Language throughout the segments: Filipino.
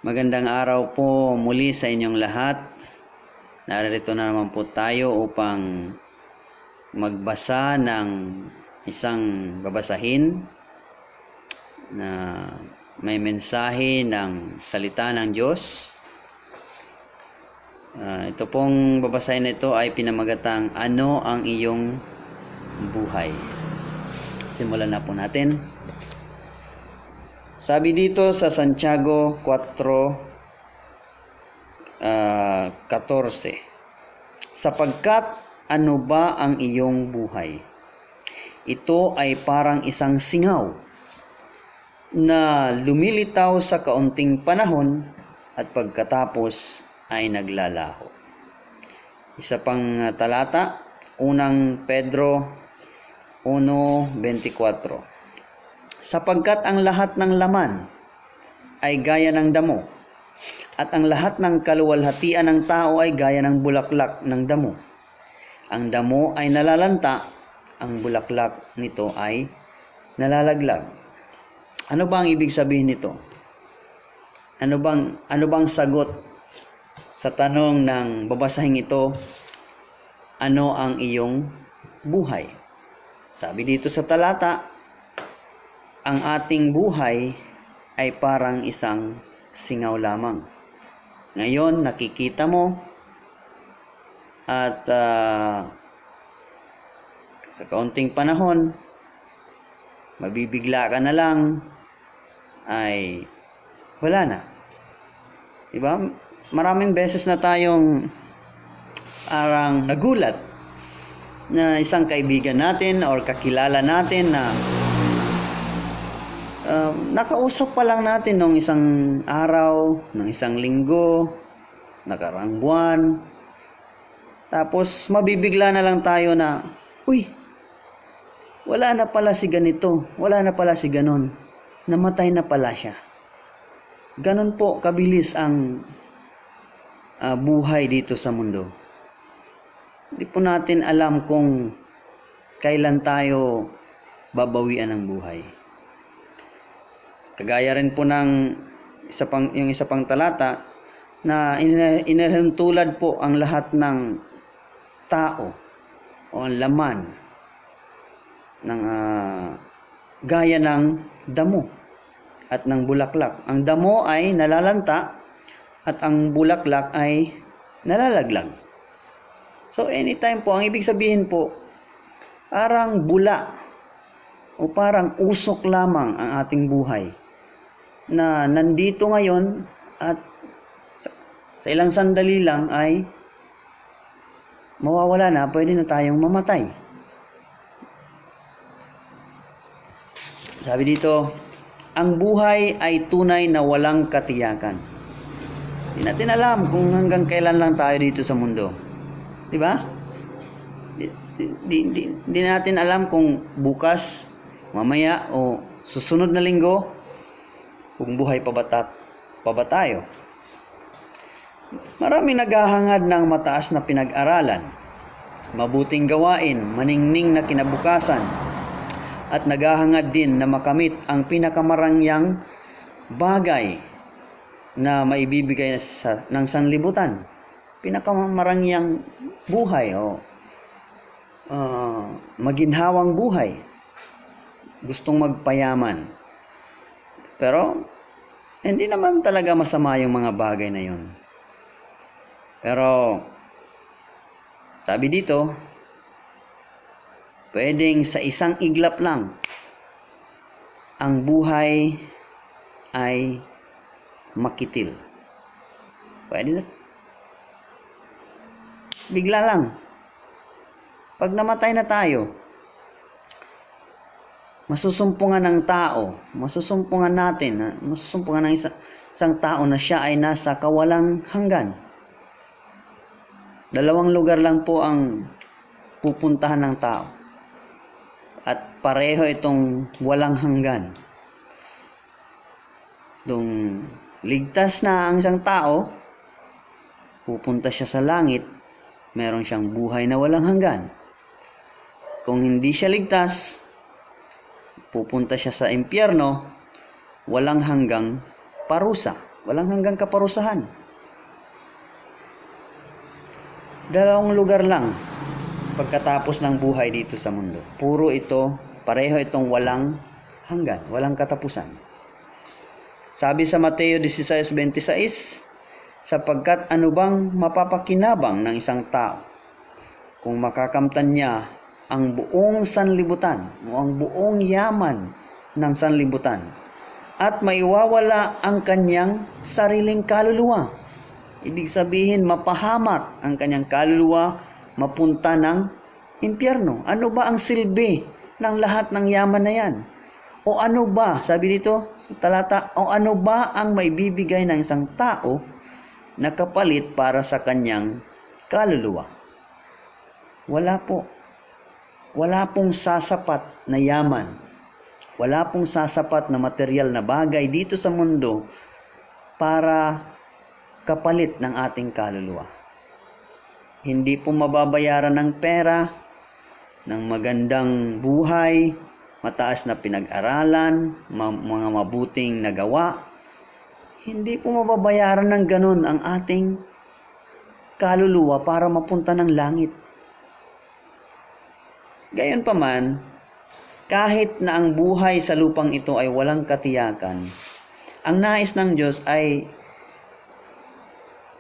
Magandang araw po muli sa inyong lahat. Narito na naman po tayo upang magbasa ng isang babasahin na may mensahe ng salita ng Diyos. Ito pong babasahin na ito ay pinamagatang Ano ang iyong buhay? Simulan na po natin. Sabi dito sa Santiago 4:14, sapagkat ano ba ang iyong buhay? Ito ay parang isang singaw na lumilitaw sa kaunting panahon at pagkatapos ay naglalaho. Isa pang talata, unang Pedro 1:24. Sapagkat ang lahat ng laman ay gaya ng damo, at ang lahat ng kaluwalhatian ng tao ay gaya ng bulaklak ng damo. Ang damo ay nalalanta, ang bulaklak nito ay nalalaglag. Ano ba ang ibig sabihin nito? Ano bang sagot sa tanong ng babasahing ito? Ano ang iyong buhay? Sabi dito sa talata, ang ating buhay ay parang isang singaw lamang. Ngayon, nakikita mo at sa kaunting panahon, mabibigla ka na lang, ay wala na. Diba? Maraming beses na tayong arang nagulat na isang kaibigan natin or kakilala natin na nakausap pa lang natin nung isang araw, nung isang linggo, nakarang buwan. Tapos mabibigla na lang tayo na, uy, wala na pala si ganito, wala na pala si ganon, namatay na pala siya. Ganon po kabilis ang buhay dito sa mundo. Hindi po natin alam kung kailan tayo babawian ng buhay. Kagaya rin po ng yung isa pang talata na inihintulad po ang lahat ng tao o ang laman ng gaya ng damo at ng bulaklak. Ang damo ay nalalanta at ang bulaklak ay nalalaglag. So anytime po, ang ibig sabihin po, parang bula o parang usok lamang ang ating buhay na nandito ngayon at sa ilang sandali lang ay mawawala na, pwede na tayong mamatay. Sabi dito, ang buhay ay tunay na walang katiyakan. Hindi natin alam kung hanggang kailan lang tayo dito sa mundo. Di ba? Hindi natin alam kung bukas, mamaya o susunod na linggo, kung buhay pa ba tayo. Maraming naghahangad ng mataas na pinag-aralan, mabuting gawain, maningning na kinabukasan, at naghahangad din na makamit ang pinakamarangyang bagay na maibibigay ng sanlibutan. Pinakamarangyang buhay o maginhawang buhay. Gustong magpayaman. Pero, hindi naman talaga masama yung mga bagay na yun. Pero, sabi dito, pwedeng sa isang iglap lang, ang buhay ay makitil. Pwede na. Bigla lang. Pag namatay na tayo, masusumpungan ng tao, masusumpungan ng isang tao na siya ay nasa kawalang hanggan. Dalawang lugar lang po ang pupuntahan ng tao. At pareho itong walang hanggan. Nung ligtas na ang isang tao, pupunta siya sa langit, meron siyang buhay na walang hanggan. Kung hindi siya ligtas, pupunta siya sa impyerno, walang hanggang parusa. Walang hanggang kaparusahan. Dalawang lugar lang pagkatapos ng buhay dito sa mundo. Pareho itong walang hanggan, walang katapusan. Sabi sa Mateo 16:26, sapagkat ano bang mapapakinabang ng isang tao kung makakamtan niya ang buong sanlibutan o ang buong yaman ng sanlibutan at maiwawala ang kanyang sariling kaluluwa. Ibig sabihin, mapahamak ang kanyang kaluluwa, mapunta ng impyerno. Ano ba ang silbi ng lahat ng yaman na yan? O ano ba, sabi dito sa talata, o ano ba ang maibibigay ng isang tao na kapalit para sa kanyang kaluluwa? Wala po. Wala pong sasapat na yaman. Wala pong sasapat na material na bagay dito sa mundo para kapalit ng ating kaluluwa. Hindi po mababayaran ng pera, ng magandang buhay, mataas na pinag-aralan, mga mabuting nagawa. Hindi po mababayaran ng ganun ang ating kaluluwa para mapunta ng langit. Gayunpaman, kahit na ang buhay sa lupang ito ay walang katiyakan, ang nais ng Diyos ay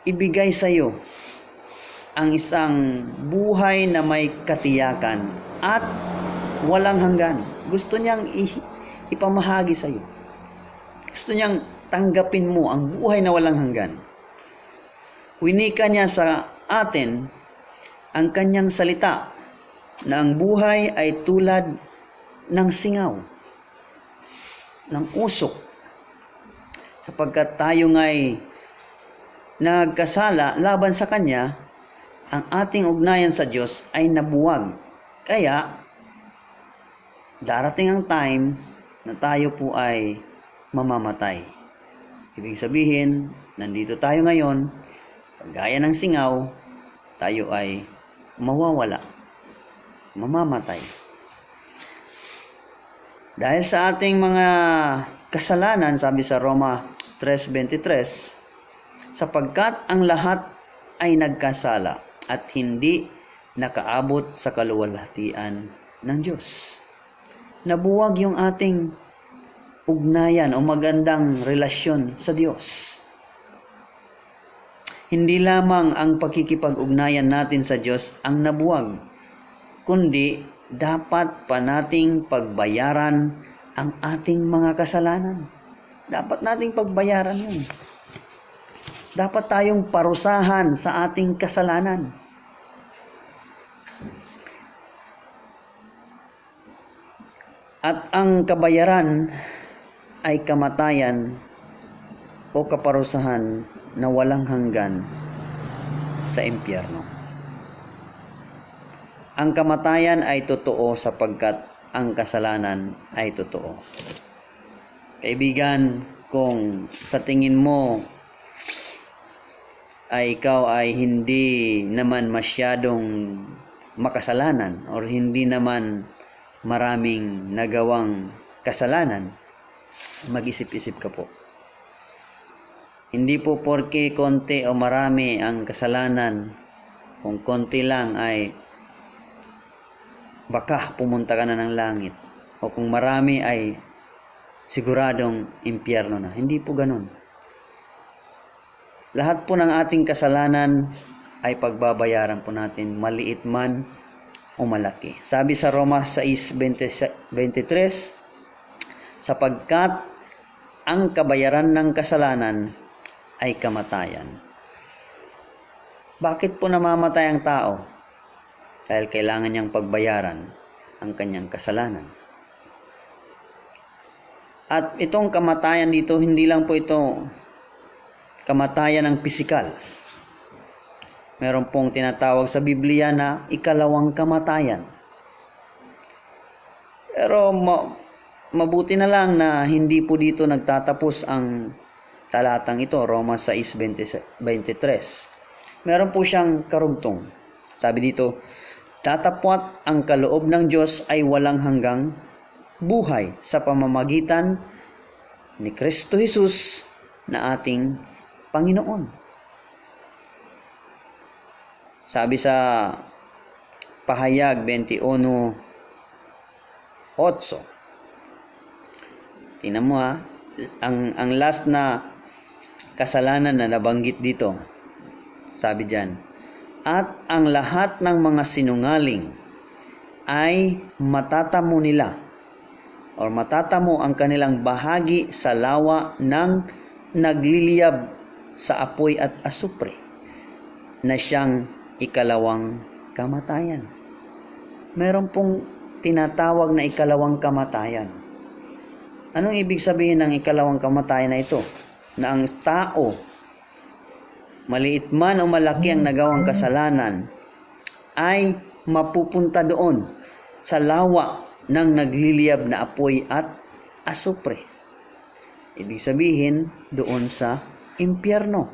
ibigay sa iyo ang isang buhay na may katiyakan at walang hanggan. Gusto niyang ipamahagi sa iyo. Gusto niyang tanggapin mo ang buhay na walang hanggan. Winika niya sa atin ang kanyang salita na ang buhay ay tulad ng singaw, ng usok. Sapagkat tayo nga'y nagkasala laban sa Kanya, ang ating ugnayan sa Diyos ay nabuwag. Kaya, darating ang time na tayo po ay mamamatay. Ibig sabihin, nandito tayo ngayon, gaya ng singaw, tayo ay mawawala, mamamatay. Dahil sa ating mga kasalanan, sabi sa Roma 3:23, sapagkat ang lahat ay nagkasala at hindi nakaabot sa kaluwalhatian ng Diyos. Nabuwag yung ating ugnayan o magandang relasyon sa Diyos. Hindi lamang ang pagkikipag-ugnayan natin sa Diyos ang nabuwag, kundi dapat pa nating pagbayaran ang ating mga kasalanan. Dapat nating pagbayaran yun. Dapat tayong parusahan sa ating kasalanan. At ang kabayaran ay kamatayan o kaparusahan na walang hanggan sa impyerno. Ang kamatayan ay totoo sapagkat ang kasalanan ay totoo. Kaibigan, kung sa tingin mo ay ikaw ay hindi naman masyadong makasalanan or hindi naman maraming nagawang kasalanan, mag-isip-isip ka po. Hindi po porke konti o marami ang kasalanan, kung konti lang ay baka pumunta ka na ng langit. O kung marami ay siguradong impyerno na. Hindi po ganun. Lahat po ng ating kasalanan ay pagbabayaran po natin, maliit man o malaki. Sabi sa Roma 6:23, sapagkat ang kabayaran ng kasalanan ay kamatayan. Bakit po namamatay ang tao? Dahil kailangan niyang pagbayaran ang kanyang kasalanan. At itong kamatayan dito, hindi lang po ito kamatayan ng pisikal. Meron pong tinatawag sa Biblia na ikalawang kamatayan. Pero mabuti na lang na hindi po dito nagtatapos ang talatang ito, Roma 6:23. Meron po siyang karugtong. Sabi dito, tatapwat ang kaloob ng Diyos ay walang hanggang buhay sa pamamagitan ni Kristo Jesus na ating Panginoon. Sabi sa Pahayag 21:8. Tingnan mo ang last na kasalanan na nabanggit dito. Sabi diyan, at ang lahat ng mga sinungaling ay matatamo nila o matatamo ang kanilang bahagi sa lawa ng nagliliyab sa apoy at asupre na siyang ikalawang kamatayan. Meron pong tinatawag na ikalawang kamatayan. Anong ibig sabihin ng ikalawang kamatayan na ito? Na ang tao, maliit man o malaki ang nagawang kasalanan, ay mapupunta doon sa lawa ng nagliliyab na apoy at asupre. Ibig sabihin, doon sa impyerno.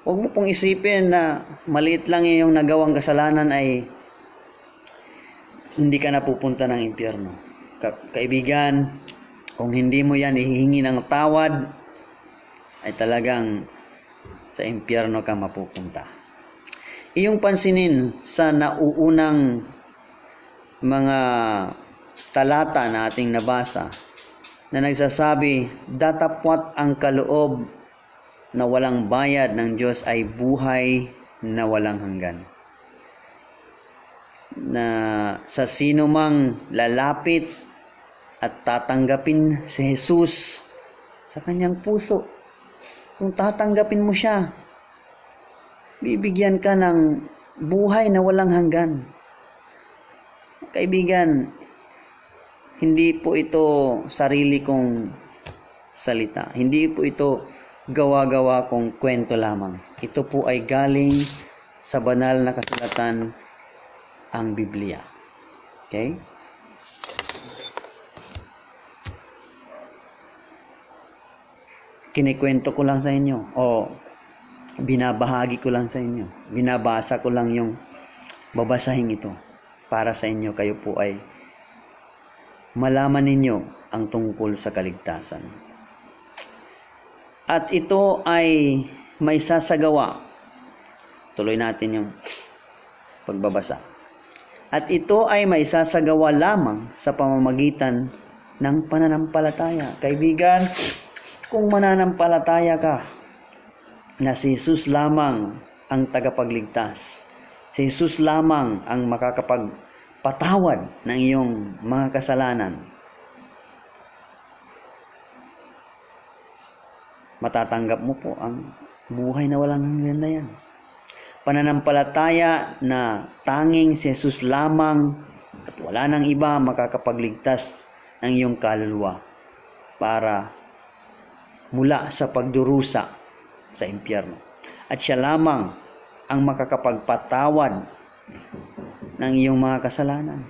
Huwag mo pong isipin na maliit lang yung nagawang kasalanan ay hindi ka napupunta ng impyerno. Kaibigan, kung hindi mo yan ihihingi ng tawad, ay talagang sa impyerno ka mapupunta. Iyong pansinin sa nauunang mga talata na ating nabasa na nagsasabi, datapwat ang kaloob na walang bayad ng Diyos ay buhay na walang hanggan. Na sa sino mang lalapit at tatanggapin si Jesus sa kanyang puso, kung tatanggapin mo siya, bibigyan ka ng buhay na walang hanggan. Kaibigan, hindi po ito sarili kong salita. Hindi po ito gawa-gawa kong kwento lamang. Ito po ay galing sa banal na kasulatan, ang Biblia. Okay? Kinikwento ko lang sa inyo o binabahagi ko lang sa inyo. Binabasa ko lang yung babasahin ito para sa inyo. Kayo po ay malaman ninyo ang tungkol sa kaligtasan. At ito ay may sasagawa. Tuloy natin yung pagbabasa. At ito ay may sasagawa lamang sa pamamagitan ng pananampalataya. Kaibigan, kung mananampalataya ka na si Jesus lamang ang tagapagligtas, si Jesus lamang ang makakapagpatawad ng iyong mga kasalanan, matatanggap mo po ang buhay na walang hanggan na yan. Pananampalataya na tanging si Jesus lamang at wala nang iba makakapagligtas ng iyong kaluluwa para mula sa pagdurusa sa impyerno. At siya lamang ang makakapagpatawad ng iyong mga kasalanan.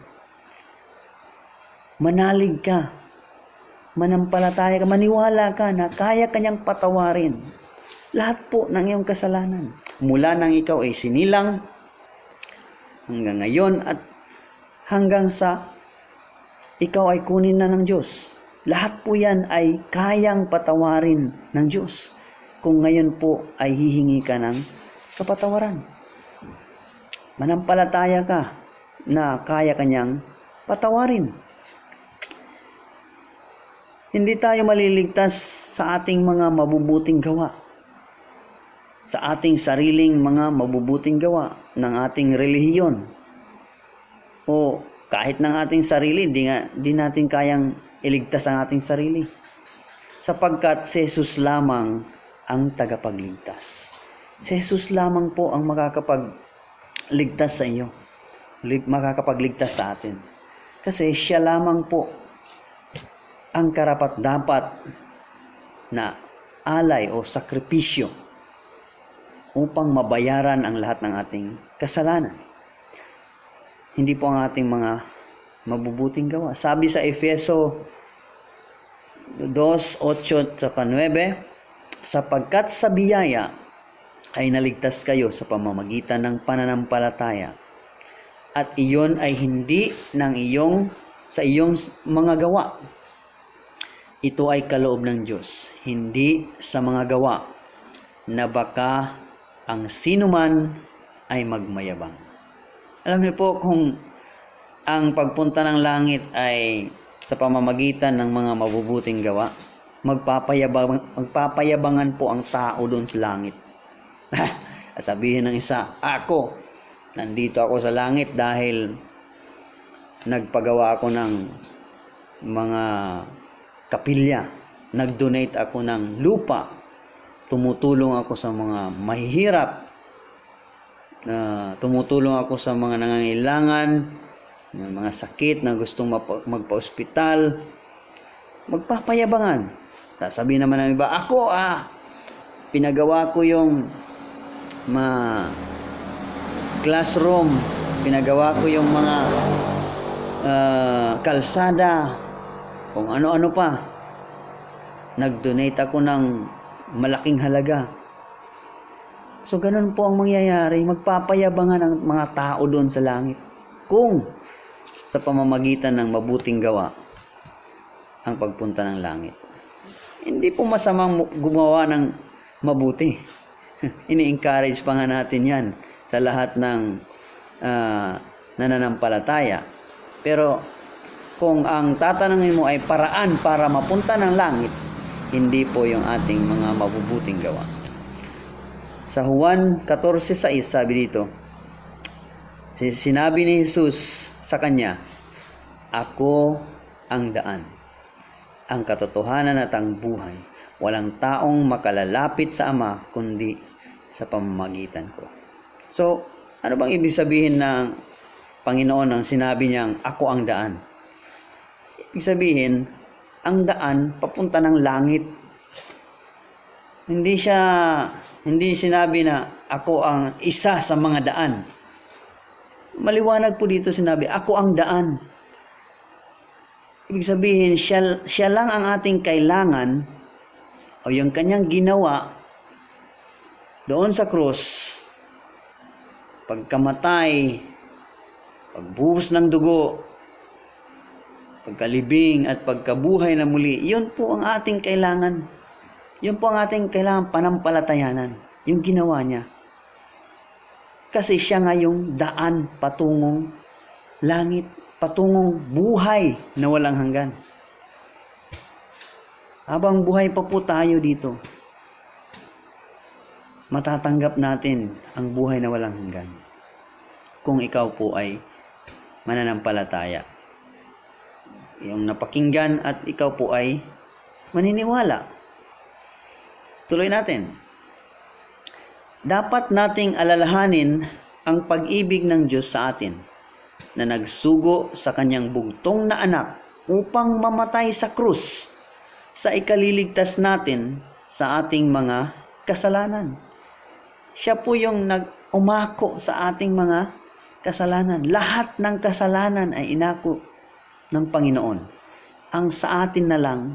Manalig ka, manampalataya ka, maniwala ka na kaya kanyang patawarin lahat po ng iyong kasalanan. Mula nang ikaw ay sinilang hanggang ngayon at hanggang sa ikaw ay kunin na ng Diyos. Lahat po yan ay kayang patawarin ng Diyos kung ngayon po ay hihingi ka ng kapatawaran. Manampalataya ka na kaya kanyang patawarin. Hindi tayo maliligtas sa ating mga mabubuting gawa, sa ating sariling mga mabubuting gawa ng ating relihiyon, o kahit ng ating sarili, di natin kayang iligtas ang ating sarili, sapagkat si Jesus lamang ang tagapagligtas. Si Jesus lamang po ang makakapagligtas sa iyo, makakapagligtas sa atin, kasi siya lamang po ang karapat-dapat na alay o sakripisyo upang mabayaran ang lahat ng ating kasalanan. Hindi po ang ating mga mabubuting gawa. Sabi sa Efeso 2:8-9, sapagkat sa biyaya ay naligtas kayo sa pamamagitan ng pananampalataya, at iyon ay hindi ng sa iyong mga gawa. ito ay kaloob ng Diyos, hindi sa mga gawa, na baka ang sinuman ay magmayabang. Alam niyo po, kung ang pagpunta ng langit ay sa pamamagitan ng mga mabubuting gawa, magpapayabangan po ang tao doon sa langit. Sabihin ng isa, nandito ako sa langit dahil nagpagawa ako ng mga kapilya, nag-donate ako ng lupa, tumutulong ako sa mga mahihirap, tumutulong ako sa mga nangangailangan, mga sakit na gustong magpa-ospital. Magpapayabangan. Sabihin naman ng iba, pinagawa ko yung classroom, pinagawa ko yung mga kalsada, kung ano-ano pa. Nag-donate ako ng malaking halaga. So, ganun po ang mangyayari. Magpapayabangan ang mga tao doon sa langit. Kung sa pamamagitan ng mabuting gawa ang pagpunta ng langit. Hindi po masamang gumawa ng mabuti. Ini-encourage pa nga natin yan sa lahat ng nananampalataya. Pero kung ang tatanungin mo ay paraan para mapunta ng langit, hindi po yung ating mga mabubuting gawa. Sa Juan 14:6 sabi dito, sinabi ni Jesus sa kanya, "Ako ang daan, ang katotohanan at ang buhay. Walang taong makalalapit sa Ama kundi sa pamamagitan ko." So, ano bang ibig sabihin ng Panginoon nang sinabi niyang ako ang daan? Ibig sabihin, ang daan papunta ng langit. Hindi sinabi na ako ang isa sa mga daan. Maliwanag po dito sinabi, ako ang daan. Ibig sabihin, siya lang ang ating kailangan, o yung kanyang ginawa doon sa krus, pagkamatay, pagbuhos ng dugo, pagkalibing at pagkabuhay na muli, yun po ang ating kailangan. Yun po ang ating kailangan panampalatayanan, yung ginawa niya. Kasi siya nga yung daan patungong langit, patungong buhay na walang hanggan. Habang buhay pa po tayo dito, matatanggap natin ang buhay na walang hanggan. Kung ikaw po ay mananampalataya. Yung napakinggan at ikaw po ay maniniwala. Tuloy natin. Dapat nating alalahanin ang pag-ibig ng Diyos sa atin na nagsugo sa kanyang bugtong na anak upang mamatay sa krus sa ikaliligtas natin sa ating mga kasalanan. Siya po yung umako sa ating mga kasalanan. Lahat ng kasalanan ay inako ng Panginoon. Ang sa atin na lang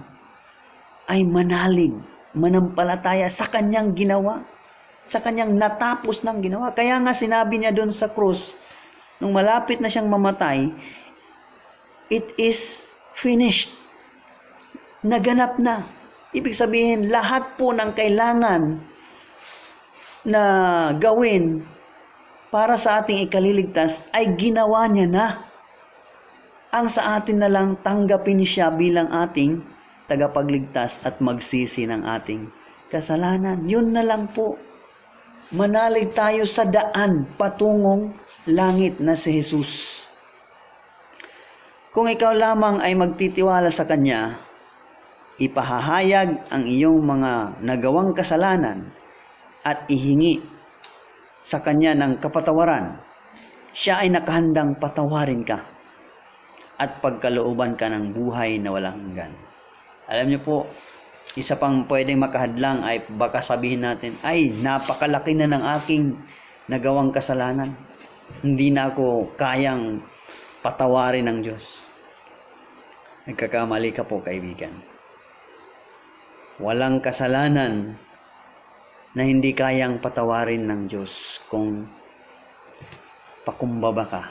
ay manalig, manampalataya sa kanyang ginawa, sa kanyang natapos ng ginawa. Kaya nga sinabi niya doon sa krus, nung malapit na siyang mamatay, it is finished. Naganap na. Ibig sabihin, lahat po ng kailangan na gawin para sa ating ikaliligtas ay ginawa niya na. Ang sa atin na lang tanggapin siya bilang ating tagapagligtas at magsisi ng ating kasalanan. Yun na lang po. Manalig tayo sa daan patungong langit na si Jesus. Kung ikaw lamang ay magtitiwala sa Kanya, ipahahayag ang iyong mga nagawang kasalanan at ihingi sa Kanya ng kapatawaran, siya ay nakahandang patawarin ka at pagkalooban ka ng buhay na walang hanggan. Alam niyo po, isa pang pwedeng makahadlang ay baka sabihin natin, ay napakalaki na ng aking nagawang kasalanan. Hindi na ako kayang patawarin ng Diyos. Nagkakamali ka po, kaibigan. Walang kasalanan na hindi kayang patawarin ng Diyos kung pakumbaba ka,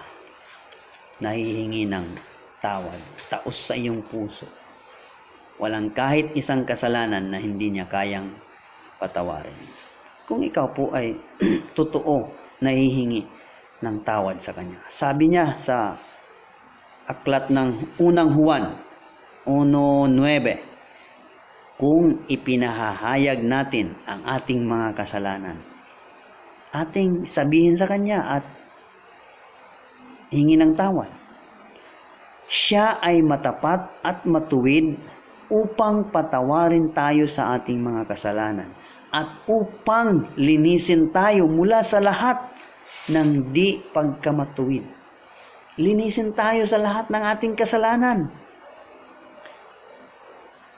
nahihingi ng tawad, taos sa iyong puso. Walang kahit isang kasalanan na hindi niya kayang patawarin. Kung ikaw po ay totoo na hihingi ng tawad sa Kanya. Sabi niya sa aklat ng unang Juan 1:9, kung ipinahahayag natin ang ating mga kasalanan, ating sabihin sa Kanya at hingi ng tawad. Siya ay matapat at matuwid upang patawarin tayo sa ating mga kasalanan at upang linisin tayo mula sa lahat ng di pagkamatuwid. Linisin tayo sa lahat ng ating kasalanan.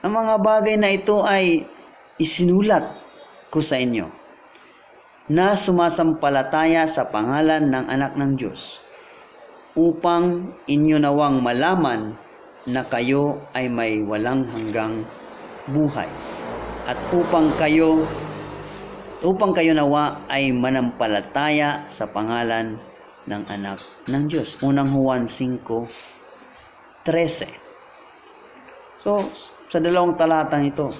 Ang mga bagay na ito ay isinulat ko sa inyo na sumasampalataya sa pangalan ng Anak ng Diyos, upang inyo nawang malaman na kayo ay may walang hanggang buhay, at upang kayo nawa ay manampalataya sa pangalan ng Anak ng Diyos. Unang Juan 5:13. So, sa dalawang talatang ito,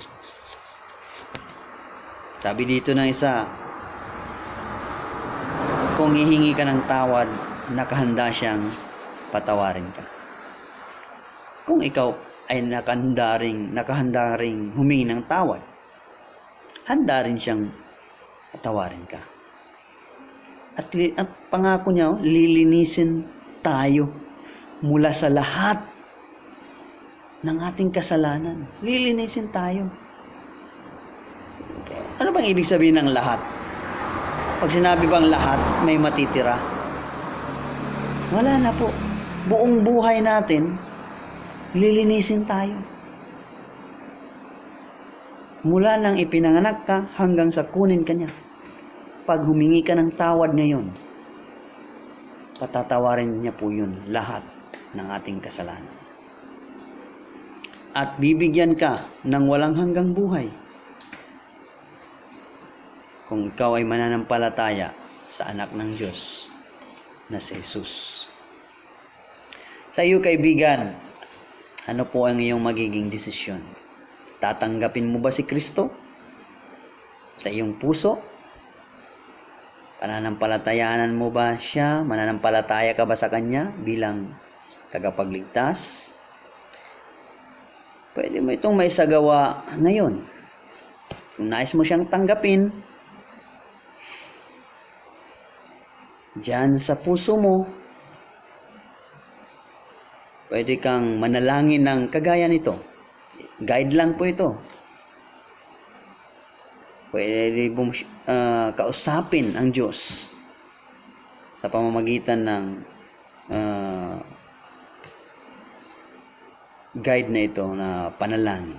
sabi dito ng isa, kung hihingi ka ng tawad, nakahanda siyang patawarin ka. Kung ikaw ay nakahanda ring humingi ng tawad, handa rin siyang patawarin ka. At pangako niya, lilinisin tayo mula sa lahat ng ating kasalanan. Lilinisin tayo. Okay. Ano bang ibig sabihin ng lahat? Pag sinabi bang lahat, may matitira? Wala na po. Buong buhay natin, lilinisin tayo. Mula nang ipinanganak ka hanggang sa kunin ka niya. Pag humingi ka ng tawad ngayon, patatawarin niya po yun lahat ng ating kasalanan. At bibigyan ka ng walang hanggang buhay kung ikaw ay mananampalataya sa Anak ng Diyos na si Jesus. Sa iyo, kaibigan, ano po ang iyong magiging desisyon? Tatanggapin mo ba si Kristo sa iyong puso? Pananampalatayanan mo ba siya? Mananampalataya ka ba sa Kanya bilang tagapagligtas? Pwede mo itong maisagawa ngayon. Kung nais mo siyang tanggapin, diyan sa puso mo, pwede kang manalangin ng kagaya nito. Guide lang po ito. Pwede mong kausapin ang Diyos sa pamamagitan ng guide na ito na panalangin.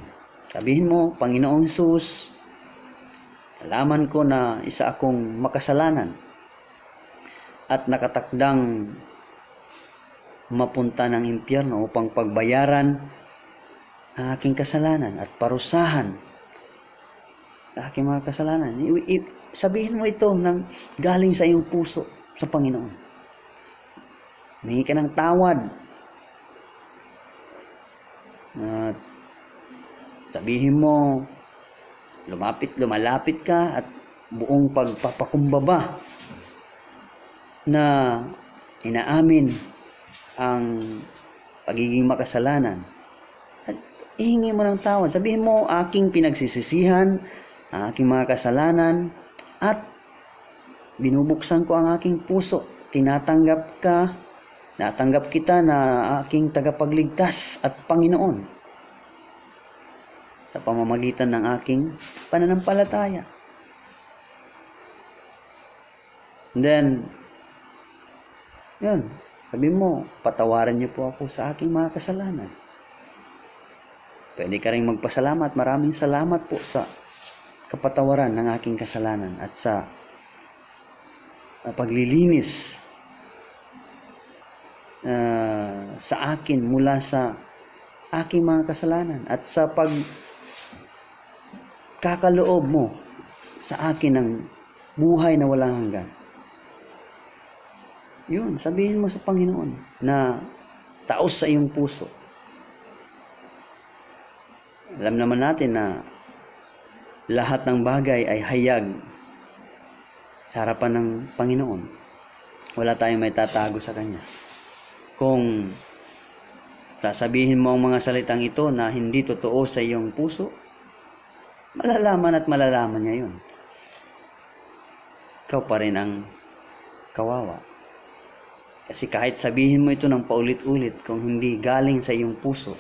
Sabihin mo, Panginoong Jesus, alaman ko na isa akong makasalanan at nakatakdang mapunta ng impyerno upang pagbayaran ang aking kasalanan at parusahan sa aking mga kasalanan. Sabihin mo ito ng galing sa iyong puso sa Panginoon. Humingi ka ng tawad. At sabihin mo, lumalapit ka at buong pagpapakumbaba na inaamin ang pagiging makasalanan. At ihingi mo ng tawad. Sabihin mo, aking pinagsisisihan ang aking mga kasalanan at binubuksan ko ang aking puso. Natanggap kita na aking tagapagligtas at Panginoon sa pamamagitan ng aking pananampalataya. And then, yun, sabi mo, patawaran niyo po ako sa aking mga kasalanan. Pwede ka rin magpasalamat. Maraming salamat po sa kapatawaran ng aking kasalanan at sa paglilinis sa akin mula sa aking mga kasalanan at sa pagkakaloob mo sa akin ng buhay na walang hanggan. Yun, sabihin mo sa Panginoon na taos sa iyong puso. Alam naman natin na lahat ng bagay ay hayag sa harapan ng Panginoon. Wala tayong may tatago sa Kanya. Kung sasabihin mo ang mga salitang ito na hindi totoo sa iyong puso, malalaman at malalaman niya yun. Ikaw pa rin ang kawawa. Kasi kahit sabihin mo ito ng paulit-ulit, kung hindi galing sa iyong puso,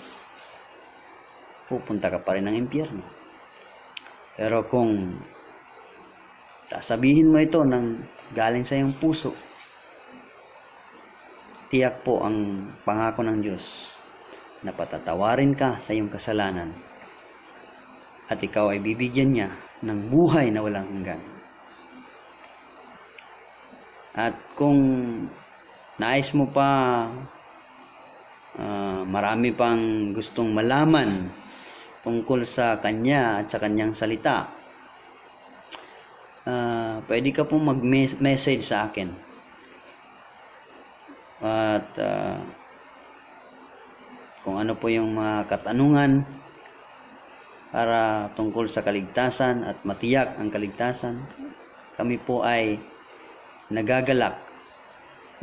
pupunta ka pa rin ng impyerno. Pero kung sasabihin mo ito ng galing sa iyong puso, tiyak po ang pangako ng Diyos na patatawarin ka sa iyong kasalanan at ikaw ay bibigyan niya ng buhay na walang hanggan. At kung nais mo pa marami pang gustong malaman tungkol sa Kanya at sa Kanyang salita, pwede ka pong mag-message sa akin. At kung ano po yung mga katanungan para tungkol sa kaligtasan at matiyak ang kaligtasan, kami po ay nagagalak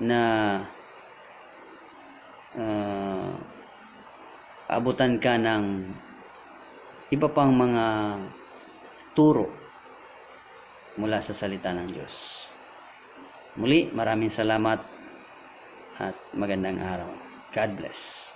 na abutan ka ng iba pang mga turo mula sa salita ng Diyos. Muli, maraming salamat at magandang araw. God bless.